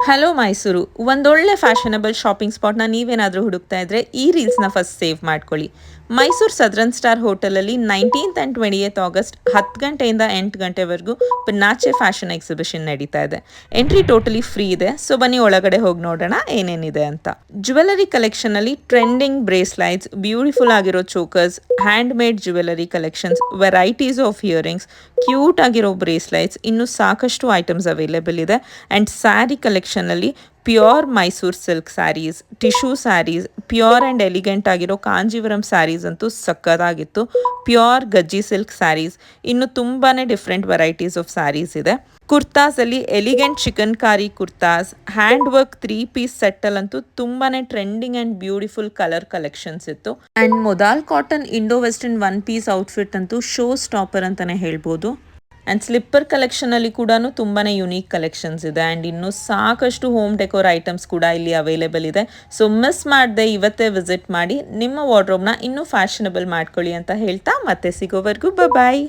Hello Mysuru, ಒಂದೊಳ್ಳೆ fashionable shopping ಸ್ಪಾಟ್ನ ನೀವೇನಾದರೂ ಹುಡುಕ್ತಾ ಇದ್ರೆ ಈ ರೀಲ್ಸ್ನ ಫಸ್ಟ್ ಸೇವ್ ಮಾಡ್ಕೊಳ್ಳಿ. ಮೈಸೂರು ಸದರನ್ ಸ್ಟಾರ್ ಹೋಟೆಲಲ್ಲಿ 19th ಆ್ಯಂಡ್ 28th ಆಗಸ್ಟ್ 10 ಗಂಟೆಯಿಂದ 8 ಗಂಟೆವರೆಗೂ ಪನ್ನಾಚೆ ಫ್ಯಾಷನ್ ಎಕ್ಸಿಬಿಷನ್ ನಡೀತಾ ಇದೆ. ಎಂಟ್ರಿ ಟೋಟಲಿ ಫ್ರೀ ಇದೆ, ಸೊ ಬನ್ನಿ ಒಳಗಡೆ ಹೋಗಿ ನೋಡೋಣ ಏನೇನಿದೆ ಅಂತ. ಜ್ಯುವೆಲರಿ ಕಲೆಕ್ಷನಲ್ಲಿ ಟ್ರೆಂಡಿಂಗ್ ಬ್ರೇಸ್ಲೈಟ್ಸ್, ಬ್ಯೂಟಿಫುಲ್ ಆಗಿರೋ chokers, hand made jewellery collections, varieties of earrings, cute ಆಗಿರೋ ಬ್ರೇಸ್ಲೈಟ್ಸ್, ಇನ್ನೂ ಸಾಕಷ್ಟು ಐಟಮ್ಸ್ ಅವೈಲೇಬಲ್ ಇದೆ. ಆ್ಯಂಡ್ ಸ್ಯಾರಿ ಕಲೆಕ್ಷನಲ್ಲಿ pure Mysore silk saris, tissue saris, pure and elegant ಆಗಿರೋ ಕಾಂಜೀವರಂ ಸ್ಯಾರೀಸ್ ಅಂತೂ ಸಕ್ಕತ್ತಾಗಿತ್ತು. ಪ್ಯೂರ್ ಗಜ್ಜಿ ಸಿಲ್ಕ್ ಸ್ಯಾರೀಸ್, ಇನ್ನು ತುಂಬಾ ಡಿಫ್ರೆಂಟ್ ವೆರೈಟೀಸ್ ಆಫ್ ಸ್ಯಾರೀಸ್ ಇದೆ. ಕುರ್ತಾಸಲ್ಲಿ elegant chikankari kurtas, hand work 3 piece ಸೆಟ್ಟಲ್ಲಂತೂ ತುಂಬಾ trending and beautiful colour collections ಇತ್ತು. And modal cotton Indo western 1 piece outfit ಅಂತೂ ಶೋ ಸ್ಟಾಪರ್ ಅಂತಲೇ ಹೇಳ್ಬೋದು. ಆ್ಯಂಡ್ ಸ್ಲಿಪ್ಪರ್ ಕಲೆಕ್ಷನಲ್ಲಿ ಕೂಡ ತುಂಬಾ ಯುನೀಕ್ ಕಲೆಕ್ಷನ್ಸ್ ಇದೆ. ಆ್ಯಂಡ್ ಇನ್ನೂ ಸಾಕಷ್ಟು ಹೋಮ್ ಡೆಕೋರ್ ಐಟಮ್ಸ್ ಕೂಡ ಇಲ್ಲಿ ಅವೈಲೇಬಲ್ ಇದೆ. ಸೊ ಮಿಸ್ ಮಾಡದೆ ಇವತ್ತೇ ವಿಸಿಟ್ ಮಾಡಿ ನಿಮ್ಮ ವಾರ್ಡ್ರೋಬ್ನ ಇನ್ನೂ ಫ್ಯಾಷನಬಲ್ ಮಾಡ್ಕೊಳ್ಳಿ ಅಂತ ಹೇಳ್ತಾ ಮತ್ತೆ ಸಿಗೋವರೆಗೂ ಬಾಯ್.